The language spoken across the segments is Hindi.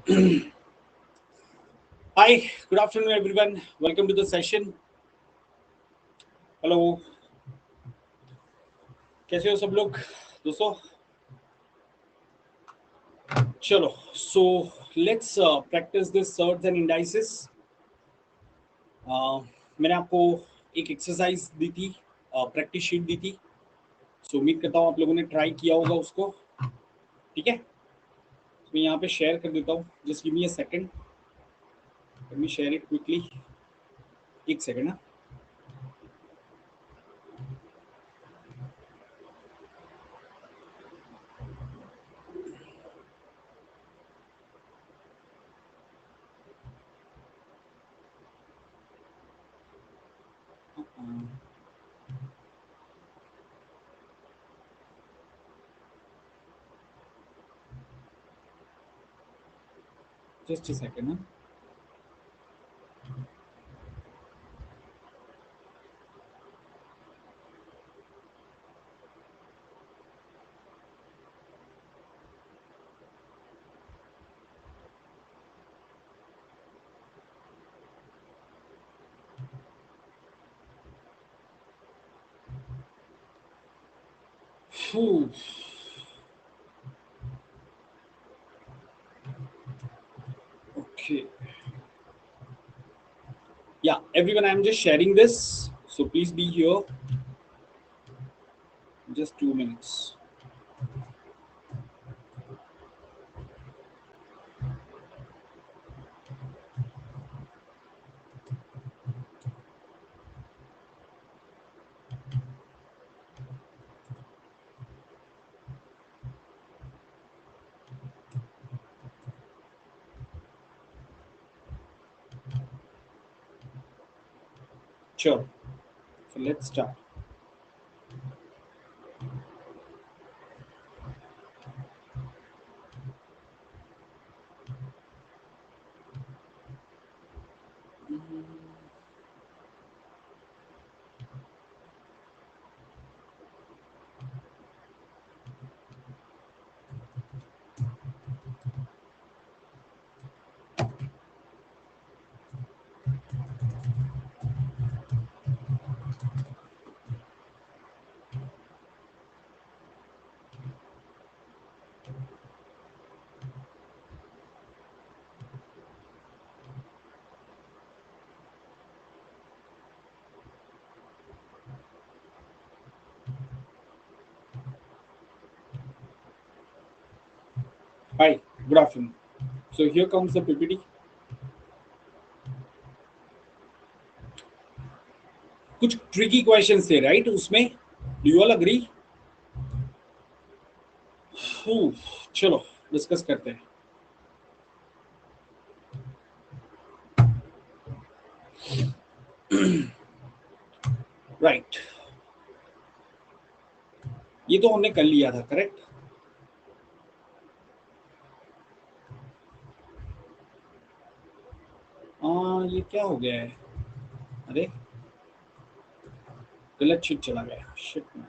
Hi, good afternoon, everyone. Welcome to the session. Hello, कैसे हो सब लोग दोस्तों? चलो, so let's practice this surds and indices. मैंने आपको एक एक्सरसाइज दी थी, प्रैक्टिस शीट दी थी. सो उम्मीद करता हूँ आप लोगों ने ट्राई किया होगा उसको. ठीक है, मैं यहाँ पे शेयर कर देता हूँ. Just give me a second, let me share it quickly. एक सेकंड ना. जस्ट अ सेकंड ना. Phew. Okay. Yeah, everyone, I'm just sharing this, so please be here. Just 2 minutes. Sure. So let's start. Hi, good afternoon. So here comes the PPT. कुछ ट्रिकी क्वेश्चंस थे राइट उसमें. Do you all agree? चलो डिस्कस करते हैं. राइट, ये तो हमने कर लिया था, करेक्ट. ये क्या हो गया है? अरे गलत शीट चला गया. Shit man.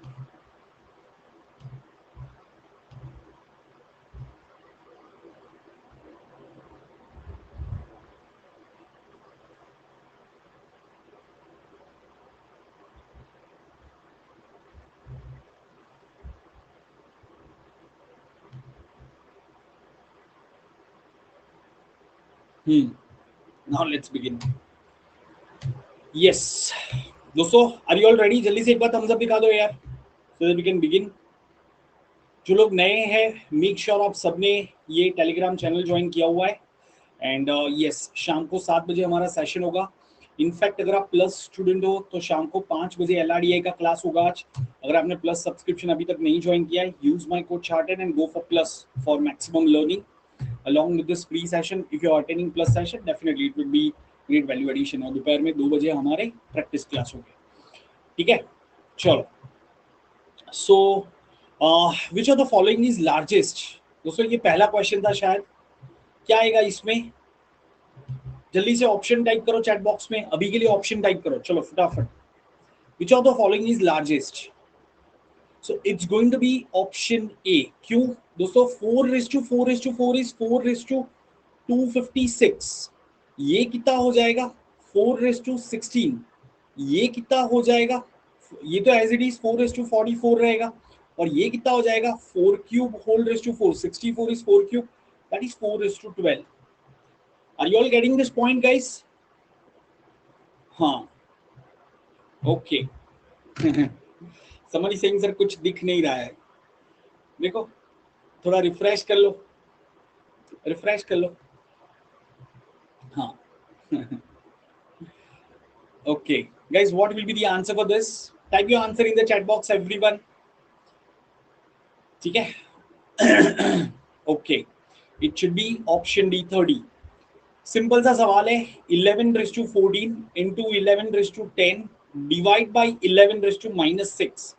Now let's begin. Yes दोस्तों, आर यू ऑल रेडी? जल्दी से एक बार थम्स अप दिखा दो यार, so that we can begin. जो लोग नए हैं, मेक श्योर आप सबने ये टेलीग्राम चैनल ज्वाइन किया हुआ है. एंड यस, शाम को 7 बजे हमारा सेशन होगा. इनफैक्ट अगर आप प्लस स्टूडेंट हो तो शाम को 5 बजे LRDI का क्लास होगा आज. अगर आपने प्लस सब्सक्रिप्शन अभी तक नहीं ज्वाइन किया है, use my code chartered and go for plus for maximum learning along with this free session. If you are attending plus session, definitely it will be great value addition. और दोपहर में 2 बजे हमारे प्रैक्टिस क्लास होंगे. ठीक है, चलो. So which of the following is largest? दोस्तों ये पहला क्वेश्चन था शायद. क्या आएगा इसमें? जल्दी से ऑप्शन टाइप करो चैट बॉक्स में. अभी के लिए ऑप्शन टाइप करो, चलो फटाफट. Which of the following is largest? So it's going to be option A. क्यों दोस्तों? 4:4:4 इज 4:4. 256, ये कितना हो जाएगा 4:16, ये कितना हो जाएगा, ये तो एज इट इज 4:44 रहेगा, और ये कितना हो जाएगा 4³ 64 is 4³ that is 4:12. Are you all getting this point guys? हाँ, ओके. समझ सेइंग सर कुछ दिख नहीं रहा है, देखो थोड़ा रिफ्रेश कर लो, रिफ्रेश कर लो. हाँ. Okay guys, what will be the answer for this? Type your answer in the chat box everyone. ठीक है. Okay, it should be option D 30. Simple सा सवाल है, 11:14 into 11:10 डिवाइड बाई 11:-6.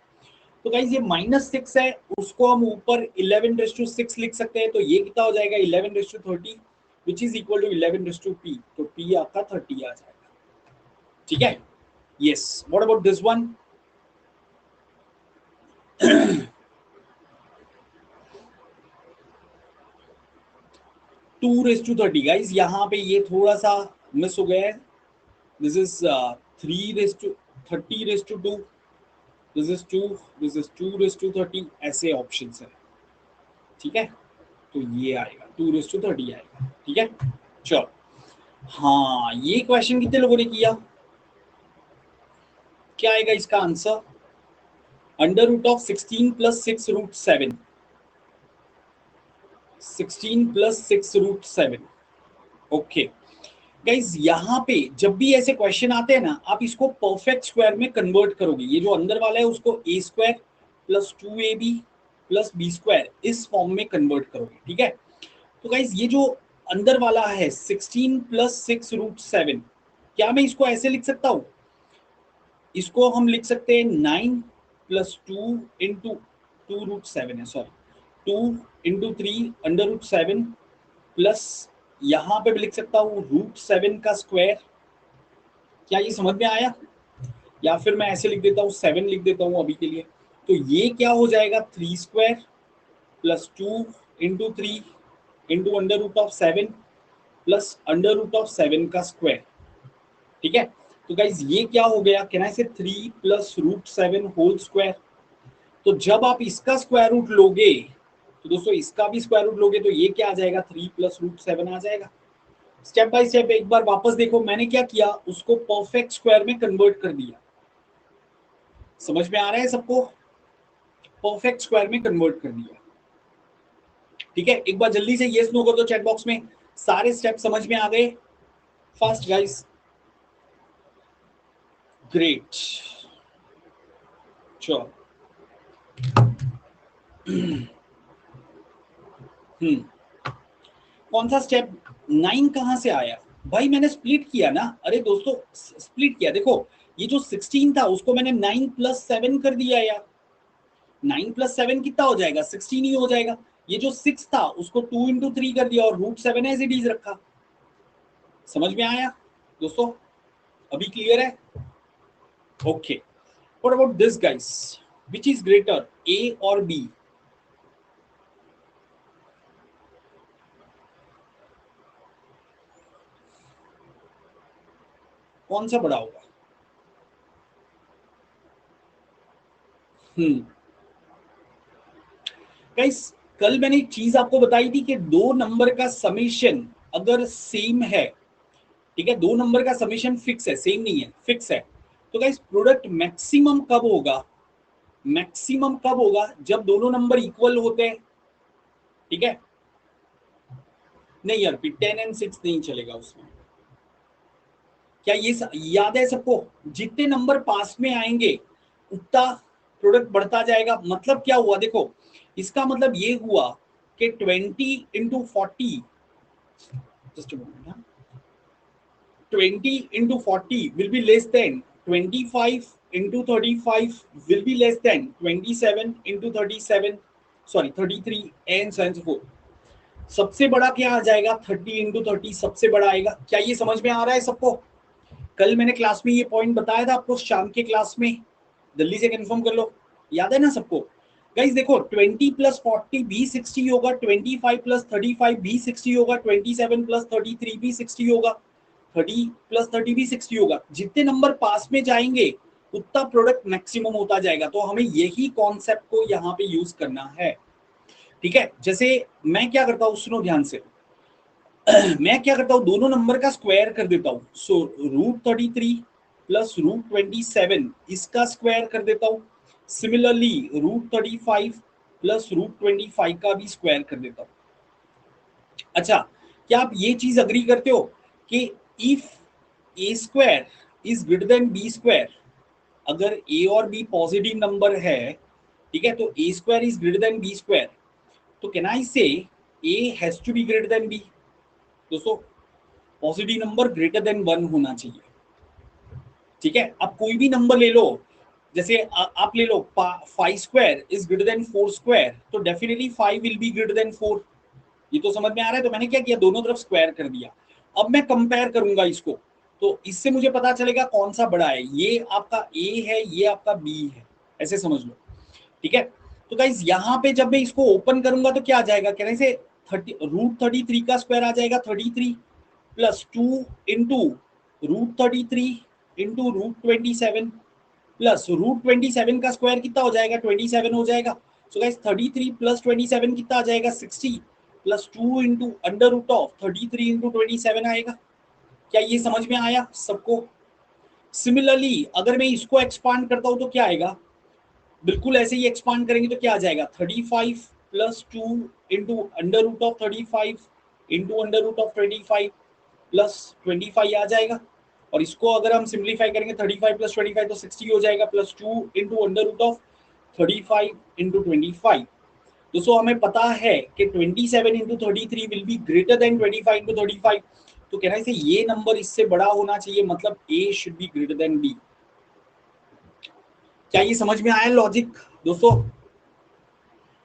तो गाइज ये -6 है, उसको हम ऊपर 11:6 लिख सकते हैं, तो ये कितना हो जाएगा 11:30 विच इज इक्वल टू 11:p. तो p आपका 30 आ जाएगा. ठीक है. Yes, what about this one? Two raise to 30 guys, यहाँ पे ये थोड़ा सा मिस हो गया है. This is 3:30 this is 2, this is 2:30, ऐसे ऑप्शंस है. ठीक है, तो ये आएगा 2:30 आएगा. ठीक है, चलो. हाँ, ये क्वेश्चन कितने लोगों ने किया? क्या आएगा इसका आंसर? √16 + 6√7. 16 + 6√7. ओके गाइज, यहाँ पे जब भी ऐसे क्वेश्चन आते हैं ना, आप इसको परफेक्ट स्क्वायर में कन्वर्ट करोगे. ये जो अंदर वाला है उसको a² + 2ab + b² इस फॉर्म में कन्वर्ट करोगे. ठीक है, तो गाइज ये जो अंदर वाला है 16 + 6√7, क्या मैं इसको ऐसे लिख सकता हूँ? इसको हम लिख सकते हैं 9 + 2 × 2√7 है, सॉरी 2 × 3 √7 प्लस यहाँ पे भी लिख सकता हूँ √7 का स्क्वायर. क्या ये समझ में आया? या फिर मैं ऐसे लिख देता हूँ 7 लिख देता हूँ अभी के लिए. तो ये क्या हो जाएगा 3² + 2 × 3 × √7 प्लस √7 का स्क्वायर. ठीक है, तो गाइज ये क्या हो गया, कैन आई से 3 + √7 होल स्क्वायर. तो जब आप इसका स्क्वायर रूट लोगे, तो दोस्तों इसका भी स्क्वायर रूट लोगे, तो ये क्या आ जाएगा 3 + √7 आ जाएगा. स्टेप बाय स्टेप एक बार वापस देखो, मैंने क्या किया, उसको परफेक्ट स्क्वायर में कन्वर्ट कर दिया. समझ में आ रहा है सबको? परफेक्ट स्क्वायर में कन्वर्ट कर दिया. ठीक है, एक बार जल्दी से यस नो कर दो चैट बॉक्स में. सारे स्टेप समझ में आ गए? Fast guys, great. चलो. कौन सा स्टेप 9 कहां से आया भाई? मैंने स्प्लिट किया ना. अरे दोस्तों स्प्लिट किया, देखो ये जो 16 था उसको मैंने 9 + 7 कर दिया यार. 9 + 7 कितना हो जाएगा 16 ही हो जाएगा. ये जो 6 था उसको 2 × 3 कर दिया और √7 एज इट इज रखा. समझ में आया दोस्तों? अभी क्लियर है? Okay, what about this guys? Which is greater, A और बी? कौन सा बड़ा होगा? गाइस, कल मैंने एक चीज आपको बताई थी कि दो नंबर का समेशन अगर सेम है, ठीक है, दो नंबर का समेशन फिक्स है, सेम नहीं है, फिक्स है, तो गाइस प्रोडक्ट मैक्सिमम कब होगा? मैक्सिमम कब होगा? जब दोनों नंबर इक्वल होते हैं. ठीक है, नहीं यार 10 और 6 नहीं चलेगा उसमें. क्या ये याद है सबको? जितने नंबर पास में आएंगे उतना प्रोडक्ट बढ़ता जाएगा. मतलब क्या हुआ देखो, इसका मतलब ये हुआ कि 20 × 40, just 20 × 40 will be less than 25 × 35 will be less than 27 × 37, sorry 33 and so on so forth. सबसे बड़ा क्या आ जाएगा 30 × 30 सबसे बड़ा आएगा. क्या ये समझ में आ रहा है सबको? कल मैंने क्लास में ये पॉइंट बताया था आपको, शाम के क्लास में. जल्दी से कंफर्म कर लो, याद है ना सबको? गाइस देखो 20 प्लस 40 भी 60 होगा, 25 प्लस 35 भी 60 होगा, 27 प्लस 33 भी 60 होगा, 30 प्लस 30 भी 60 होगा। जितने नंबर पास में जाएंगे उतना प्रोडक्ट मैक्सिमम होता जाएगा। तो हमें यही कॉन्सेप्ट को यहाँ पे यूज करना है, ठीक है। जैसे मैं क्या करता हूँ, सुनो ध्यान से। मैं क्या करता हूँ, दोनों नंबर का स्क्वायर कर देता हूँ। सो √33 प्लस √27 इसका स्क्वायर कर देता हूँ। सिमिलरली √35 प्लस √25 का भी स्क्वायर कर देता हूँ। अच्छा, क्या आप ये चीज अग्री करते हो कि if A square is greater than B square, अगर ए और बी पॉजिटिव नंबर है, ठीक है, तो A square is greater than B square, तो can I say A has to be greater than B. दोस्तों पॉजिटिव नंबर ग्रेटर देन 1 होना चाहिए, ठीक है। अब कोई भी नंबर ले लो, जैसे आप ले लो 5 square is greater than 4 square, तो definitely 5 will be greater than 4। ये तो समझ में आ रहा है। तो मैंने क्या किया, दोनों तरफ स्क्वायर कर दिया। अब मैं कंपेयर करूंगा इसको, तो इससे मुझे पता चलेगा कौन सा बड़ा है। ये आपका ए है, ये आपका बी है, ऐसे समझ लो, ठीक है। तो गाइस यहाँ पे जब मैं इसको ओपन करूंगा तो क्या आ जाएगा, कहने से 30 √33 का स्क्वायर आ जाएगा 33 प्लस 2 इंटू √33 इंटू √27 प्लस √27 का स्क्वायर कितना हो जाएगा, 27 हो जाएगा। सो गाइस 33 प्लस 27 कितना आ जाएगा, 60 plus 2 into under root of 33 into 27 आएगा। क्या ये समझ में आया सबको? सिमिलरली अगर मैं इसको एक्सपांड करता हूं तो क्या आएगा, बिल्कुल ऐसे ही एक्सपांड करेंगे तो क्या आ जाएगा, 35 plus 2 into under root of 35 into under root of 25 plus 25 आ जाएगा। और इसको अगर हम सिंप्लीफाई करेंगे 35 प्लस 25 तो 60 हो जाएगा, plus 2 into under root of 35 into 25। दोस्तों हमें पता है कि 27 into 33 will be greater than 25 into 35। तो कहना है ये नंबर इससे बड़ा होना चाहिए, मतलब A should be greater than B. क्या ये समझ में आया लॉजिक दोस्तों?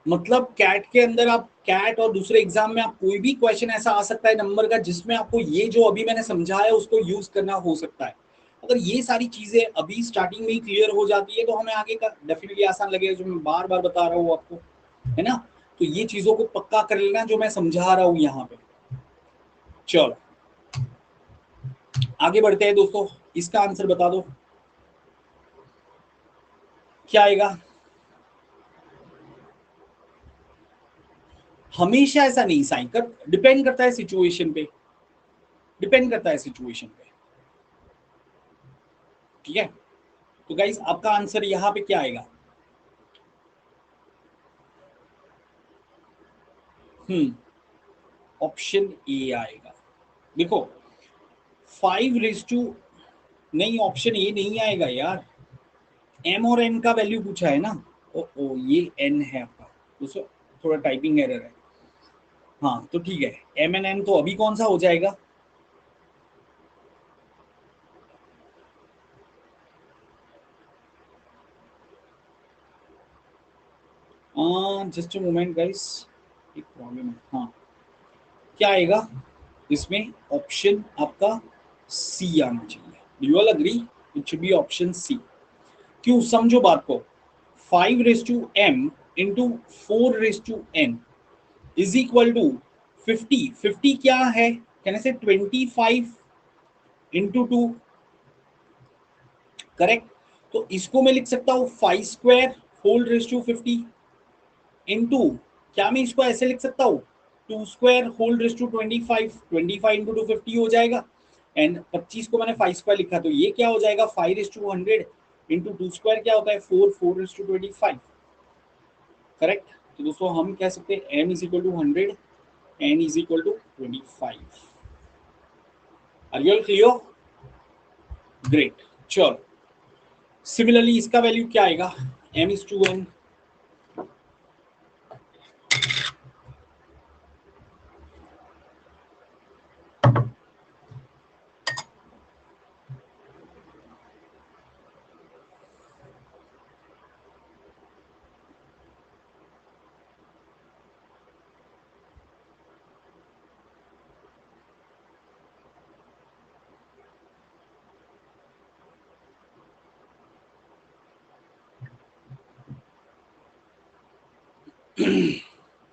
मतलब कैट के अंदर आप कैट और दूसरे एग्जाम में आप कोई भी क्वेश्चन ऐसा आ सकता है नंबर का जिसमें आपको ये जो अभी मैंने समझाया उसको यूज करना हो सकता है। अगर ये सारी चीजें अभी स्टार्टिंग में ही क्लियर हो जाती है तो हमें आगे का डेफिनेटली आसान लगेगा, जो मैं बार बार बता रहा हूँ आपको, है ना। तो ये चीजों को पक्का कर लेना जो मैं समझा रहा हूँ यहाँ पे। चलो आगे बढ़ते हैं दोस्तों, इसका आंसर बता दो क्या आएगा। हमेशा ऐसा नहीं साइन कर, डिपेंड करता है सिचुएशन पे, डिपेंड करता है सिचुएशन पे, ठीक है। तो गाइस आपका आंसर यहाँ पे क्या आएगा, ऑप्शन ए आएगा। देखो 5 नहीं, ऑप्शन ए नहीं आएगा यार। एम और एन का वैल्यू पूछा है ना। ओ ये एन है आपका दोस्तों, थोड़ा टाइपिंग एरर है। हाँ तो ठीक है, एम एन एन तो अभी कौन सा हो जाएगा, जस्ट मोमेंट गाइस, एक प्रॉब्लम है। हाँ क्या आएगा इसमें, ऑप्शन आपका सी आना चाहिए। Do you all agree, it should be option C. क्यों, समझो बात को। 5 raise to m into 4 raise to n is equal to 50। 50 क्या है, कहने से 25 इंटू 2, करेक्ट। तो इसको मैं लिख सकता हूँ 5 square whole raise to 50 into, क्या मैं इसको ऐसे लिख सकता हूँ 2 square whole raise to 25, 25 into 250 हो जाएगा। एंड 25 को मैंने 5 स्क्वायर लिखा, तो ये क्या हो जाएगा 5 रेस टू 100 इंटू 2 स्क्वायर क्या होता है 4, 4 रेस टू 25, करेक्ट। तो दोस्तों हम कह सकते हैं m is equal to 100, n is equal to 25। Are you all clear? Great. चलो सिमिलरली इसका वैल्यू क्या आएगा, m is to n।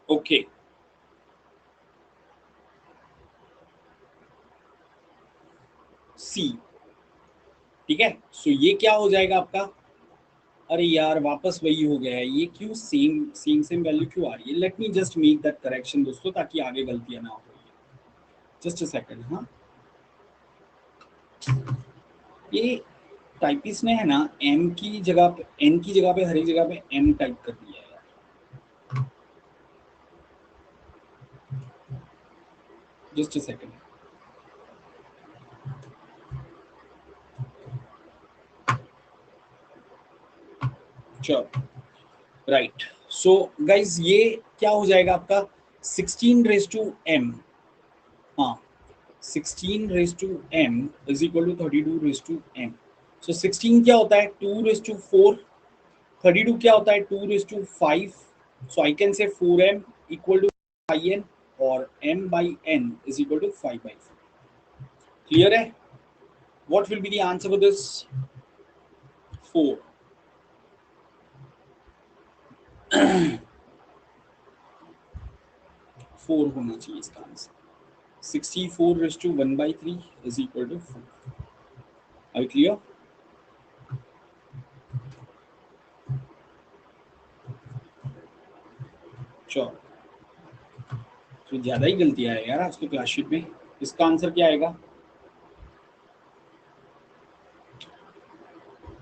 Okay see, ठीक है। सो ये क्या हो जाएगा आपका, अरे यार वापस वही हो गया है, ये क्यों सेम सेम सेम वैल्यू क्यों आ रही है। Late me just make that correction दोस्तों, ताकि आगे गलतियां ना हो। Just a second. हाँ, ये टाइपिस्ट ने है ना एम की जगह पे, एन की जगह पे, हर एक जगह पे एम टाइप कर दिया है यार। Just a second. चलो राइट। सो गाइज ये क्या हो जाएगा आपका 16 रेज टू एम। हाँ, 16 raise to M is equal to 32 raise to M. So 16 क्या होता है 2 रेज टू 4, 32 क्या होता है 2 raise to 5। So I can say 4m equal to 5n और m by n is equal to 5/4। Clear है? What will be the answer for this? 4। 4 होना चाहिए इसका answer. 64 raise to 1/3 is equal to 4। Are clear? चलो, तो ज्यादा ही गलतियां है यार आज तो क्लास शीट में। इसका आंसर क्या आएगा?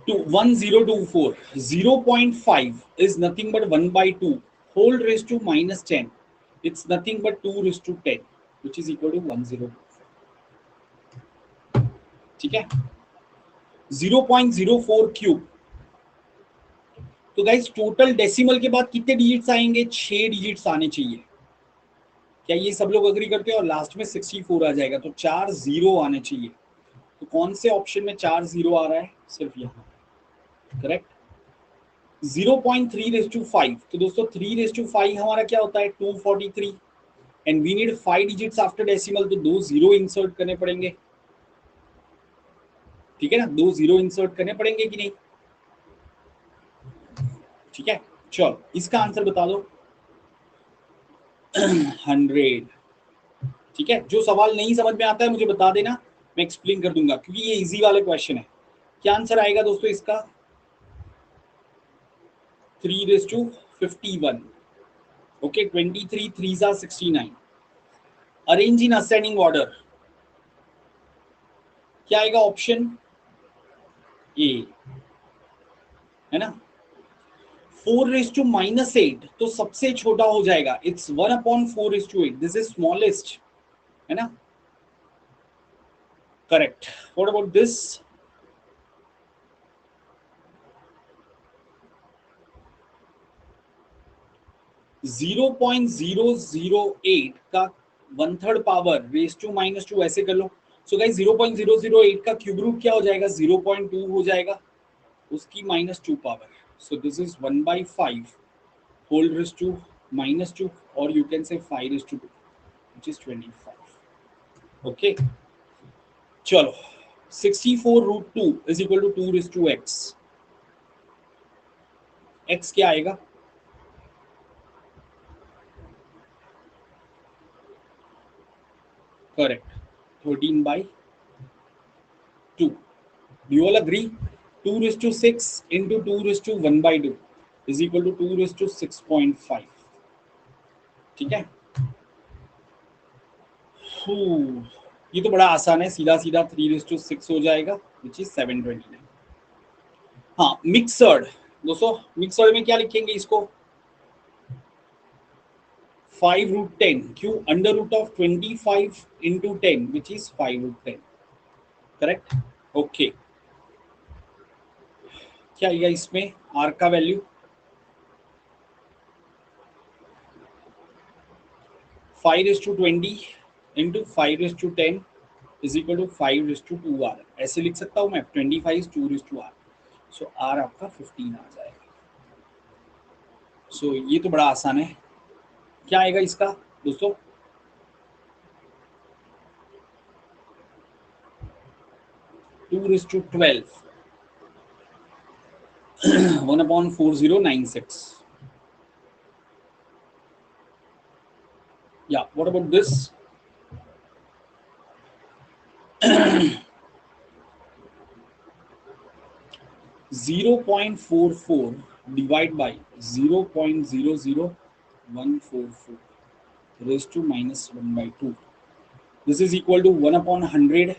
1024। 0.5 is nothing but 1/2 whole raised to minus 10. It's nothing but 2 raised to 10, which is equal to 1024। ठीक है, 0.04 क्यूब। तो गाइस टोटल डेसिमल के बाद कितने डिजिट्स आएंगे? 6 डिजिट्स आने चाहिए। क्या ये सब लोग अग्री करते हैं? और लास्ट में 64 आ जाएगा, तो 4 जीरो आने चाहिए। तो कौन से ऑप्शन में 4 जीरो आ रहा है? सिर्फ यहाँ। करेक्ट। 0.3 raise to 5। तो दोस्तों 3 रेज टू 5 हमारा क्या होता है 243। And we need 5 digits after decimal, तो 2 जीरो इंसर्ट करने पड़ेंगे। ठीक है ना, 2 जीरो इंसर्ट करने पड़ेंगे कि नहीं? ठीक है, चलो इसका आंसर बता दो। 100। ठीक है, जो सवाल नहीं समझ में आता है मुझे बता देना, मैं एक्सप्लेन कर दूंगा, क्योंकि ये इजी वाले क्वेश्चन है। क्या आंसर आएगा दोस्तों इसका? 3 रेज टू 51। ओके, 23 3 जा 69। Arrange in ascending order. क्या आएगा? ऑप्शन ए, है ना। 4 रेज टू -8 तो सबसे छोटा हो जाएगा, it's 1/4 raise to 8, this is smallest, है ना। करेक्ट। What about this? 0.008 का 1/3 पावर रेज टू -2 ऐसे कर लो। सो गाइस 0.008 का क्यूब रूट क्या हो जाएगा? 0.2 हो जाएगा, उसकी -2 power. So this is 1/5 whole raise to -2, और you can say 5 raise to 2 which is 25। Okay, चलो 64 root 2 is equal to 2 raise to x. X क्या आएगा? Correct, 13/2। Do you all agree? 2 raised to 6 into 2 raised to 1/2 is equal to 2 raised to 6.5। ठीक है, ये तो बड़ा आसान है, सीधा सीधा 3 raised to 6 हो जाएगा, which is 729। हाँ, मिक्सर्ड दोस्तों, मिक्सर्ड में क्या लिखेंगे इसको? 5 रूट 10 क्यों? Under root of 25 into 10 which is 5 root 10। Correct. Okay, क्या आएगा इसमें आर का value? 5 raise to 20 into 5 raise to 10 is equal to 5 raise to 2 R. ऐसे लिख सकता हूँ मैं, 25 2 raise to R. So R आपका 15 आ जाएगा। सो ये तो बड़ा आसान है। क्या आएगा इसका दोस्तों? 2 raise to 12 1/4096। Yeah, what about this? 0.44 divided by 0.00144 raised to minus 1 by 2. This is equal to 1 upon 100.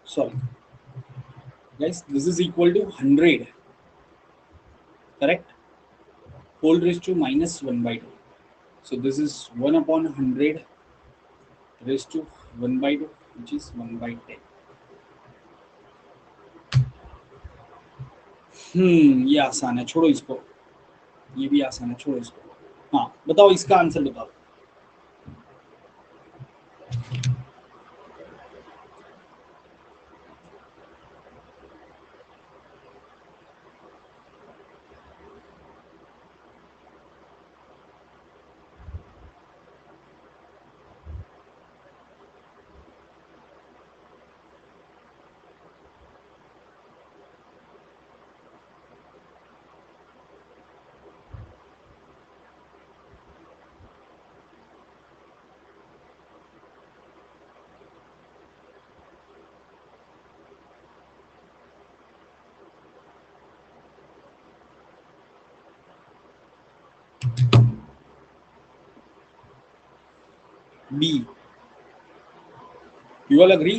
Sorry, guys, this is equal to 100, correct? Whole raised to minus 1 by 2. So this is 1 upon 100 raised to 1 by 2, which is 1 by 10. ये आसान है, छोड़ो इसको. ये भी आसान है, छोड़ो इसको. हाँ, बताओ इसका आंसर बताओ. B. You all agree?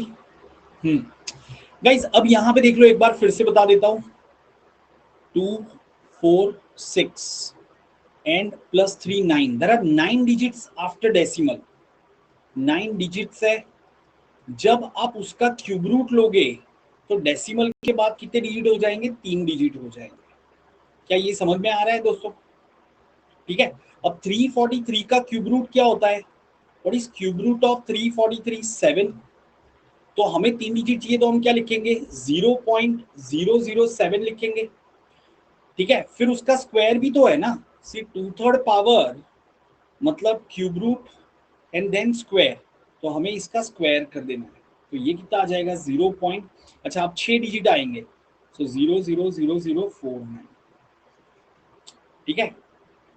Guys अब यहां पे देख लो, एक बार फिर से बता देता हूं. 2 4 6 and plus 3 9. There are 9 digits after decimal. 9 digits है. जब आप उसका क्यूब रूट लोगे तो डेसिमल के बाद कितने डिजिट हो जाएंगे? 3 डिजिट हो जाएंगे. क्या ये समझ में आ रहा है दोस्तों? ठीक है. अब 343 का क्यूब रूट क्या होता है? What is cube root of 343? 7. तो हमें 3 डिजिट चाहिए, तो हम क्या लिखेंगे? 0.007 लिखेंगे. ठीक है. फिर उसका स्क्वायर भी तो है ना. सी 2/3 पावर मतलब cube root and then square. तो हमें इसका स्क्वायर कर देना है. तो ये कितना आ जाएगा? 0 पॉइंट. अच्छा, अब 6 डिजिट आएंगे. सो 0.0049. ठीक है.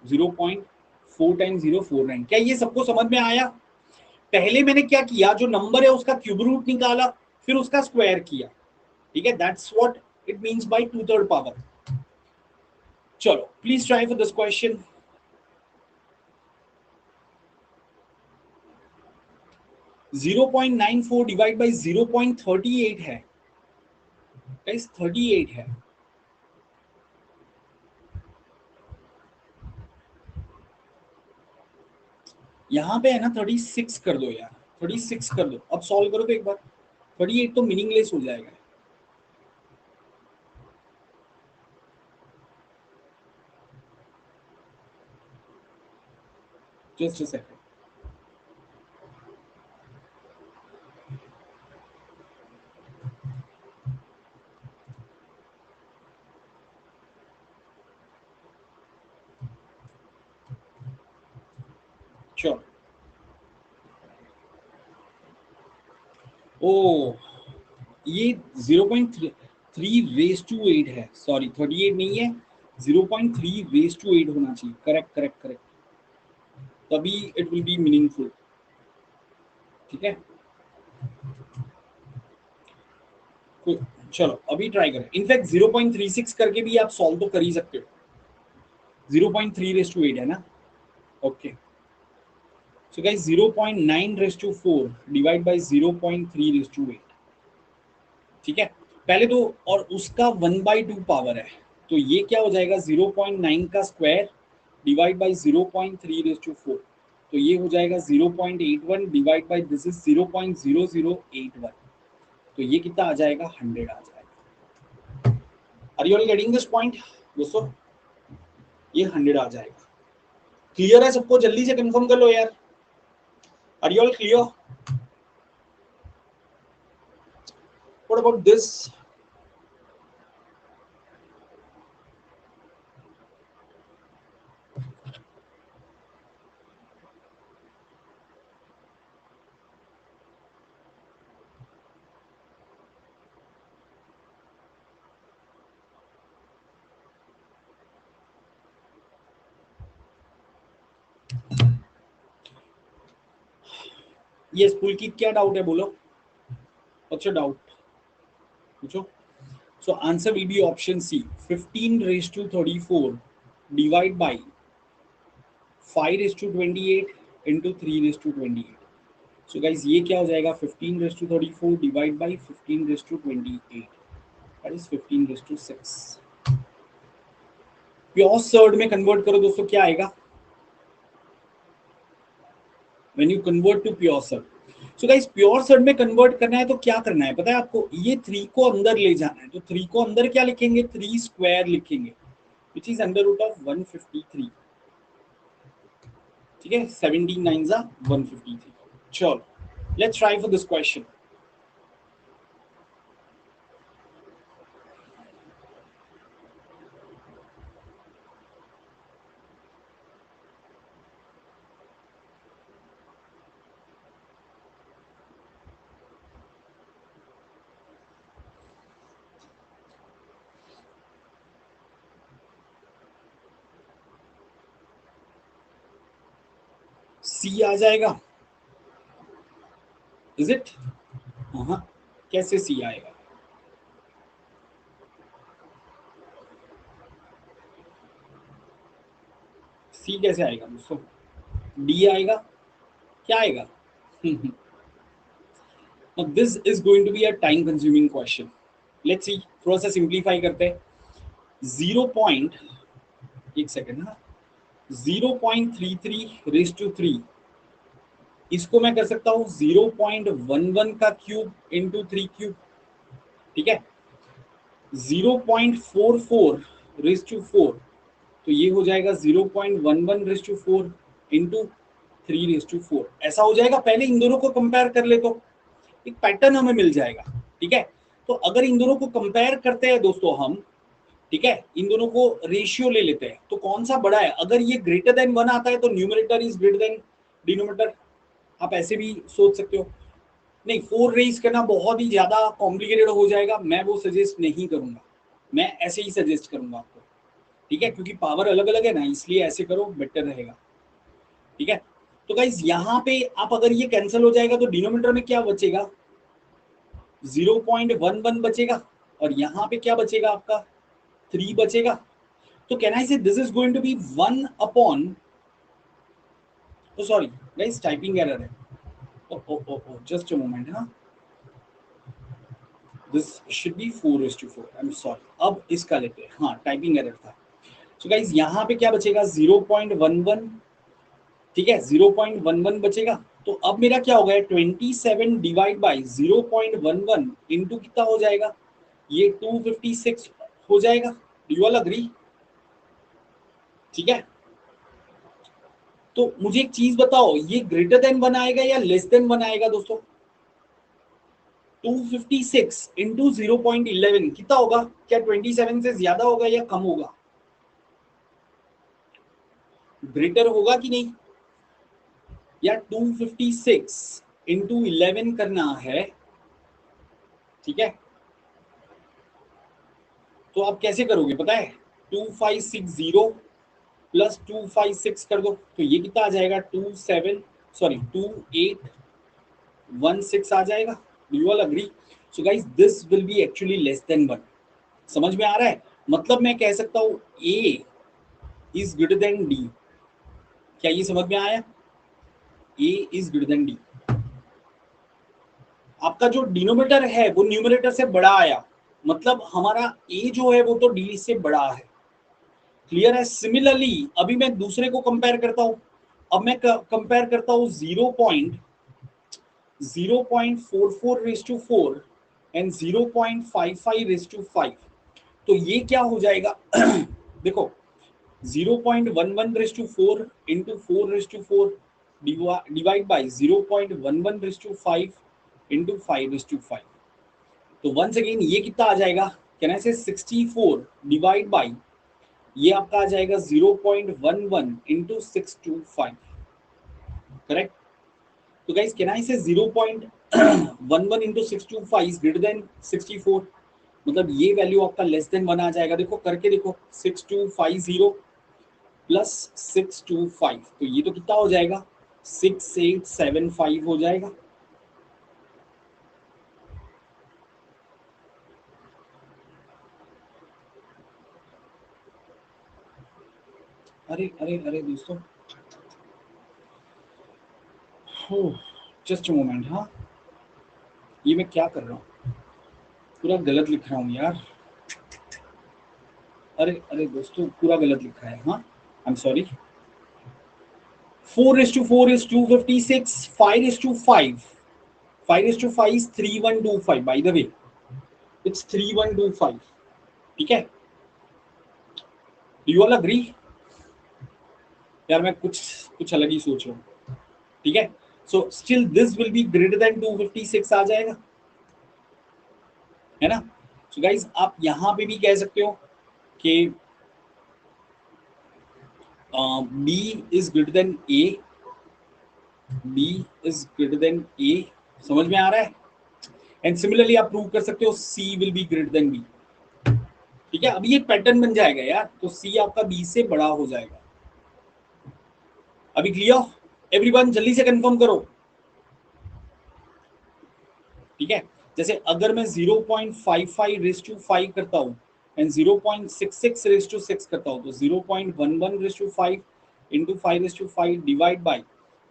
0.4 टाइम्स 049. क्या ये सबको समझ में आया? पहले मैंने क्या किया, जो नंबर है उसका क्यूब रूट निकाला, फिर उसका स्क्वायर किया. ठीक है. That's what it means by 2/3 power. चलो, please try for this question. 0.94 divide by 0.38 है. 38 है. यहाँ पे है ना 36 कर दो यार. 36 कर दो. अब सॉल्व करो तो एक बार. 38 तो मीनिंगलेस हो जाएगा. Just a second. श्योर. ओ, ये 0.3 रेस टू 8 है. सॉरी, 38 नहीं है. 0.3 रेस टू 8 होना चाहिए. Correct correct correct. तभी इट विल बी मीनिंगफुल. ठीक है. चलो अभी ट्राई करें. इनफैक्ट 0.36 करके भी आप सॉल्व तो कर ही सकते हो. 0.3 रेस टू 8 है ना. Okay. So guys, 0.9 raised to 4 divide by 0.3 raised to 8. ठीक है. पहले तो, और उसका 1/2 पावर है, तो ये क्या हो जाएगा? 0.9 का square divide by 0.3 raised to 4. तो ये हो जाएगा 0.81 डिवाइड बाई दिस इज 0.0081. तो ये कितना आ जाएगा? 100 आ जाएगा. Are you all getting this point दोस्तों? ये 100 आ जाएगा. क्लियर है सबको? जल्दी से कंफर्म कर लो यार. Are you all clear? What about this? ये पुलकित क्या डाउट है बोलो, अच्छा डाउट पूछो। So answer will be option C. 15 raised to 34 divide by 5 raised to 28 into 3 raised to 28. So guys ये क्या हो जाएगा, 15 raised to 34 divide by 15 raised to 28. That is 15 raised to 6. Pure surd में कन्वर्ट करो दोस्तों, क्या आएगा when you convert to pure surd. So guys pure surd में कन्वर्ट करना है तो क्या करना है पता है आपको, ये 3 को अंदर ले जाना है, तो 3 को अंदर क्या लिखेंगे, 3 स्क्वायर लिखेंगे, which is under root of 153. ठीक है, 17 9 जा 153. चलो let's try for this question. C आ जाएगा, इज इट? हाँ, कैसे सी आएगा, सी कैसे आएगा दोस्तों, डी आएगा, क्या आएगा? Now this is going to be a time consuming question. Let's see, थोड़ा सा सिंप्लीफाई करते हैं. 0. एक सेकेंड, हाँ, 0.33 रेज टू 3, इसको मैं कर सकता हूँ 0.11 का क्यूब इंटू 3 क्यूब. ठीक है, 0.44 रेज टू 4, तो ये हो जाएगा 0.11 raise to 4 into 3 raise to 4. ऐसा हो जाएगा. पहले इन दोनों को कंपेयर कर ले तो एक पैटर्न हमें मिल जाएगा. ठीक है, तो अगर इन दोनों को कंपेयर करते हैं दोस्तों हम, ठीक है, इन दोनों को रेशियो ले लेते हैं, तो कौन सा बड़ा है? अगर ये ग्रेटर देन 1 आता है तो numerator is greater than denominator. आप ऐसे भी सोच सकते हो. नहीं, 4 रेज करना बहुत ही ज्यादा कॉम्प्लिकेटेड हो जाएगा, मैं वो सजेस्ट नहीं करूंगा, मैं ऐसे ही सजेस्ट करूंगा आपको. ठीक है, क्योंकि पावर अलग अलग है ना, इसलिए ऐसे करो, बेटर रहेगा. ठीक है, तो गाइस यहाँ पे आप अगर ये कैंसिल हो जाएगा तो डिनोमिनेटर में क्या बचेगा, 0.11 बचेगा, और यहाँ पे क्या बचेगा आपका, 3 बचेगा. तो can I say this is going to be 1 upon, sorry guys typing error है, जस्ट अ मोमेंट. हाँ, this should be 4:4. I am sorry, अब इसका लेते हैं. हाँ, टाइपिंग एरर था. सो गाइस यहाँ पे क्या बचेगा, 0.11. ठीक है, 0.11 बचेगा. तो अब मेरा क्या हो गया, 27 डिवाइड बाई 0.11 इंटू कितना हो जाएगा, ये 256 हो जाएगा. Do you all agree? ठीक है, तो मुझे एक चीज बताओ, ये ग्रेटर देन 1 आएगा या लेस देन 1 आएगा दोस्तों? 256 इंटू 0.11 कितना होगा? क्या 27 से ज्यादा होगा या कम होगा? ग्रेटर होगा कि नहीं? या 256 इंटू 11 करना है. ठीक है, तो आप कैसे करोगे पता है, 2560 प्लस 256 कर दो, तो ये कितना आ जाएगा, 2816 आ जाएगा. Do you all agree? So guys this will be actually less than 1. समझ में आ रहा है? मतलब मैं कह सकता हूं ए इज ग्रेटर देन डी. क्या ये समझ में आया? ए इज ग्रेटर देन डी. आपका जो डिनोमिनेटर है वो न्यूमरेटर से बड़ा आया, मतलब हमारा ए जो है वो तो डी से बड़ा है. क्लियर है? सिमिलरली अभी मैं दूसरे को कंपेयर करता हूं. अब मैं कंपेयर करता हूं 0.44 raise to 4 and 0.55 raise to 5. तो ये क्या हो जाएगा? देखो 0.11 raise to 4 into 4 raise to 4 divide by 0.11 raise to 5 into 5 raise to 5. तो वंस अगेन ये कितना आ जाएगा, कैन आई से 64 डिवाइड बाई, ये आपका आ जाएगा 0.11 इंटू 625. करेक्ट? तो गाइस कैन आई से 0.11 इंटू 625 इज ग्रेटर देन 64. मतलब ये वैल्यू आपका लेस देन 1 आ जाएगा. देखो करके देखो, 6250 प्लस 625, तो ये तो कितना हो जाएगा, 6875 हो जाएगा. अरे अरे अरे दोस्तों, जस्ट मोमेंट। हाँ, ये मैं क्या कर रहा हूँ, पूरा गलत लिख रहा हूँ यार। अरे अरे दोस्तों, पूरा गलत लिखा है। हाँ, आई am sorry. 4:4 is 256, 5:5, 5:5 is 3125, by the way it's 3125। ठीक है, यू ऑल अग्री? यार मैं कुछ कुछ अलग ही सोच रहा हूँ। ठीक है, so still this will be greater then 256 आ जाएगा, है ना? सो गाइज आप यहां पे भी कह सकते हो कि B is greater than A, B is greater than A. समझ में आ रहा है? एंड सिमिलरली आप प्रूव कर सकते हो C will be greater than B. ठीक है, अभी एक पैटर्न बन जाएगा यार, तो सी आपका बी से बड़ा हो जाएगा। अभी क्लियर? एवरीवन जल्दी से कंफर्म करो। ठीक है, जैसे अगर मैं 0.55 रेस टू 5 करता हूँ एंड 0.66 रेस टू 6 करता हूँ, तो 0.11 raise to 5 into 5 raise to 5 divide by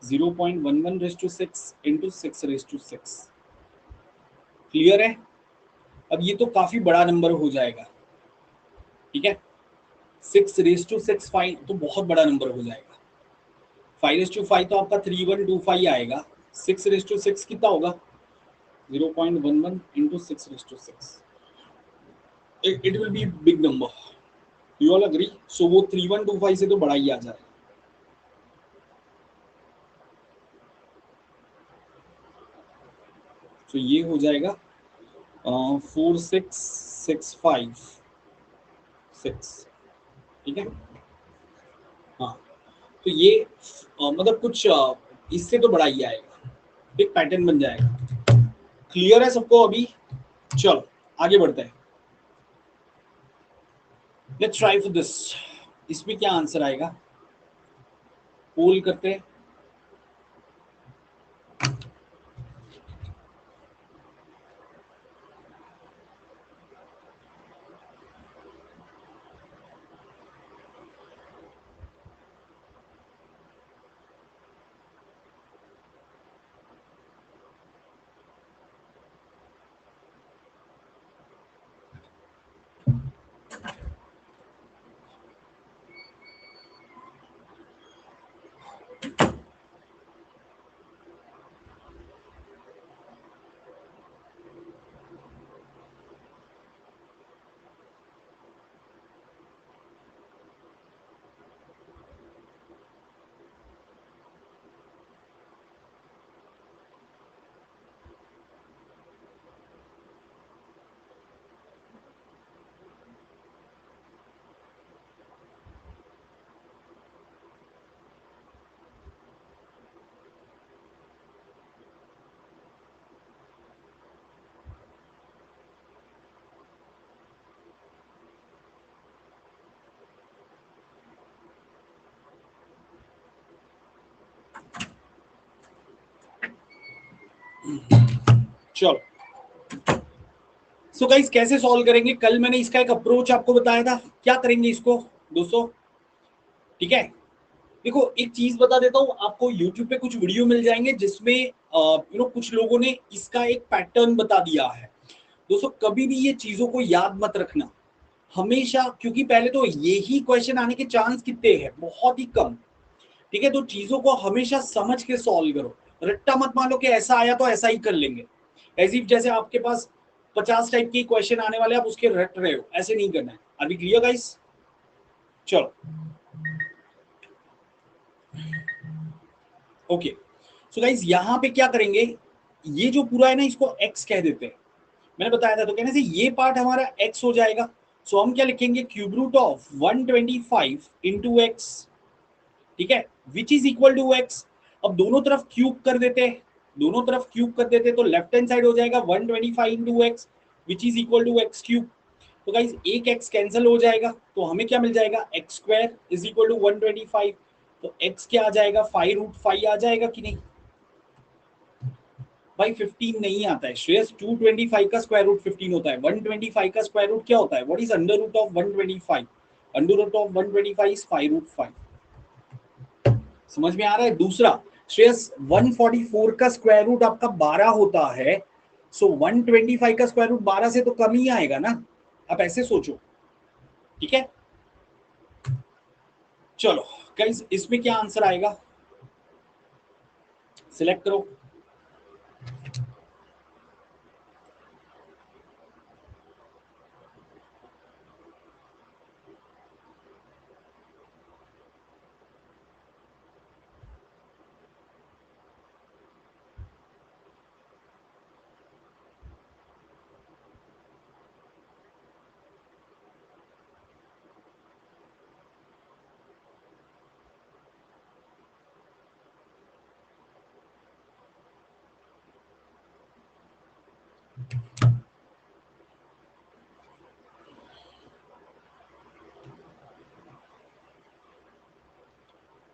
0.11 raise to 6 into 6 raise to 6। Clear है? अब ये तो काफी बड़ा नंबर हो जाएगा। ठीक है, 6 रेस टू 6 5 तो बहुत बड़ा नंबर हो जाएगा। 5 रेस टू 5 तो आपका 3125 आएगा। 6 रेस टू 6 कितना होगा? 0.11 into 6 raise to 6। it will be big number, you all agree? So वो 3125 से तो बड़ा ही आ जाएगा। तो ये हो जाएगा 4665 ठीक है। हाँ, तो ये मतलब कुछ इससे तो बड़ा ही आएगा, एक पैटर्न बन जाएगा। क्लियर है सबको अभी? चलो आगे बढ़ते हैं। Let's try for this. इसमें क्या आंसर आएगा, पोल करते हैं। चलो सो गाइस कैसे सॉल्व करेंगे, कल मैंने इसका एक अप्रोच आपको बताया था। क्या करेंगे इसको दोस्तों? ठीक है, देखो एक चीज बता देता हूँ आपको, YouTube पे कुछ वीडियो मिल जाएंगे जिसमें कुछ लोगों ने इसका एक पैटर्न बता दिया है। दोस्तों कभी भी ये चीजों को याद मत रखना हमेशा, क्योंकि पहले तो यही क्वेश्चन आने के चांस कितने हैं, बहुत ही कम। ठीक है, तो चीजों को हमेशा समझ के सॉल्व करो, रट्टा मत मान लो कि ऐसा आया तो ऐसा ही कर लेंगे। एज इफ जैसे आपके पास 50 टाइप के क्वेश्चन आने वाले, आप उसके रट रहे हो, ऐसे नहीं करना है। Are we clear guys? चलो ओके, सो गाइस यहाँ पे क्या करेंगे, ये जो पूरा है ना इसको x कह देते हैं। मैंने बताया था, तो कहने से ये पार्ट हमारा x हो जाएगा। सो हम क्या लिखेंगे, cube root of 125 into x. ठीक है, which is equal to x। अब दोनों तरफ क्यूब कर देते हैं, दोनों तरफ क्यूब कर देते तो लेफ्ट हैंड साइड हो जाएगा 125 into x which is equal to x cube. तो गाइस एक x कैंसिल हो जाएगा, तो हमें क्या मिल जाएगा, x square is equal to 125। तो x क्या आ जाएगा, 5√5 आ जाएगा कि नहीं? भाई 15 नहीं आता है श्रेयस, 225 का स्क्वायर रूट 15 होता है। 125 का स्क्वायर रूट क्या होता है, what is under root of 125? Under root of 125 is 5√5। समझ में आ रहा है? दूसरा श्रेयस 144 का स्क्वायर रूट आपका 12 होता है, सो 125 का स्क्वायर रूट 12 से तो कम ही आएगा ना, आप ऐसे सोचो, ठीक है? चलो गाइस, इसमें क्या आंसर आएगा, सिलेक्ट करो।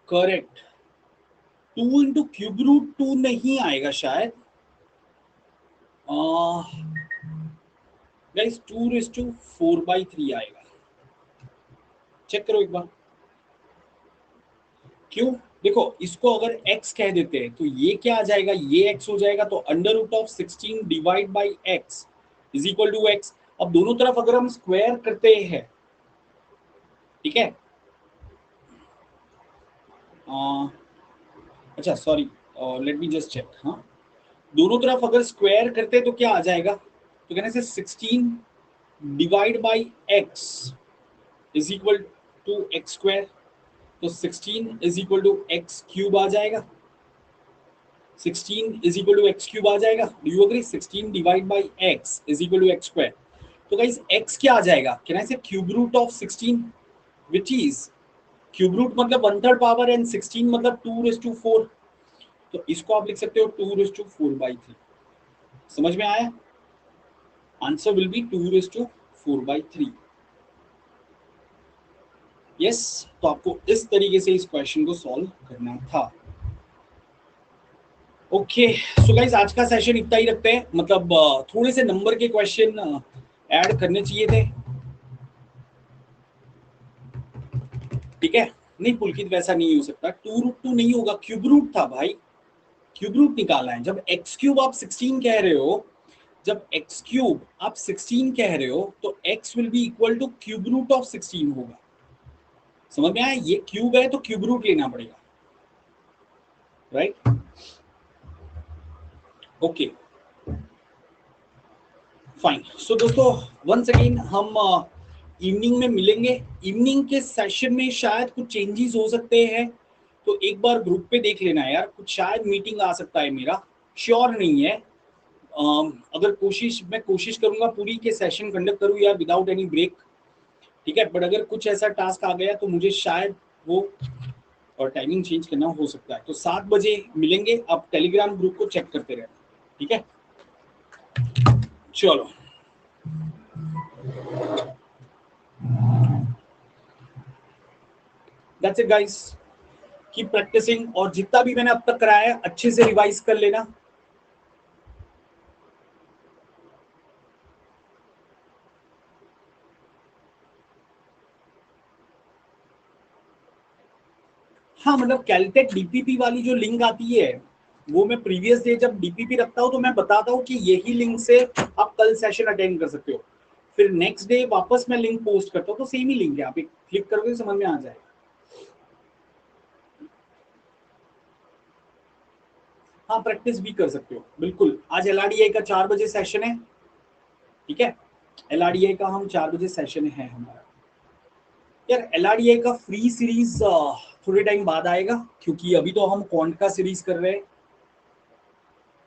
करेक्ट, 2 इंटू क्यूब रूट 2 नहीं आएगा शायद, गाइस 2⁴/3 आएगा, चेक करो एक बार। क्यों? देखो, इसको अगर x कह देते हैं तो ये क्या आ जाएगा, ये x हो जाएगा, तो √16 divide by x is equal to x। अब दोनों तरफ अगर हम स्क्वायर करते हैं, ठीक है, अच्छा sorry, let me just check. हाँ, दोनों तरफ अगर स्क्वायर करते तो क्या आ जाएगा, तो कहने से 16 divide by x is equal to X square, तो 16 is equal to x cube आ जाएगा, 16 is equal to x cube आ जाएगा। Do you agree? 16 divide by X is equal to X square. तो गाइस x क्या आ जाएगा, can I say cube root of 16, which is cube root मतलब 1/3 पावर एंड 16 मतलब 2⁴, तो इसको आप लिख सकते हो 2⁴/3। समझ में आया? Answer will be 2⁴/3। यस, तो आपको इस तरीके से इस क्वेश्चन को सॉल्व करना था। ओके, सो गाइस आज का सेशन इतना ही रखते हैं, मतलब थोड़े से नंबर के क्वेश्चन ऐड करने चाहिए थे, ठीक है? नहीं पुलकित, वैसा नहीं हो सकता, 2√2 नहीं होगा, क्यूब रूट था भाई, क्यूब रूट निकालना है। जब एक्स क्यूब आप 16 कह रहे हो, जब एक्स क्यूब आप 16 कह रहे हो, तो x will be equal to cube root of 16 होगा। समझ में आया? ये क्यूब है तो क्यूब रूट लेना पड़ेगा, राइट? Okay fine. सो दोस्तों, वंस अगेन हम इवनिंग में मिलेंगे। इवनिंग के सेशन में शायद कुछ चेंजेस हो सकते हैं, तो एक बार ग्रुप पे देख लेना यार, कुछ शायद मीटिंग आ सकता है मेरा, श्योर नहीं है। अगर मैं कोशिश करूंगा पूरी के सेशन कंडक्ट करूँ यार विदाउट एनी ब्रेक, ठीक है? बट अगर कुछ ऐसा टास्क आ गया तो मुझे शायद वो और टाइमिंग चेंज करना हो सकता है। तो 7 बजे मिलेंगे, आप टेलीग्राम ग्रुप को चेक करते रहना, ठीक है? चलो, that's it guys, keep practicing, और जितना भी मैंने अब तक कराया है अच्छे से रिवाइज कर लेना। हाँ, मतलब कैलटेक डीपीपी वाली जो लिंक आती है, वो मैं प्रीवियस डे जब डीपीपी रखता हूँ तो मैं बताता हूँ कि यही लिंक से आप कल सेशन अटेंड कर सकते हो। फिर नेक्स्ट डे वापस मैं लिंक पोस्ट करता हूँ, तो सेम ही लिंक है, आप एक क्लिक करोगे समझ में आ जाएगा। हाँ, प्रैक्टिस भी कर सकते हो, बिल्कुल। आज एलआरडीआई का 4 बजे सेशन है, ठीक है? एलआरडीआई का हम 4 बजे सेशन है हमारा। यार एलआरडीआई का फ्री सीरीज थोड़े टाइम बाद आएगा, क्योंकि अभी तो हम क्वांट का सीरीज कर रहे हैं,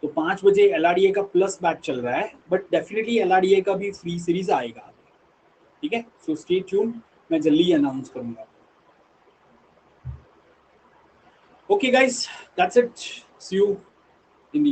तो 5 बजे एलआरडीआई का प्लस बैच चल रहा है, बट डेफिनेटली एलआरडीआई का भी फ्री सीरीज आएगा, ठीक है? सो स्टे ट्यून, मैं जल्दी अनाउंस करूंगा। Okay guys, that's it, see you in the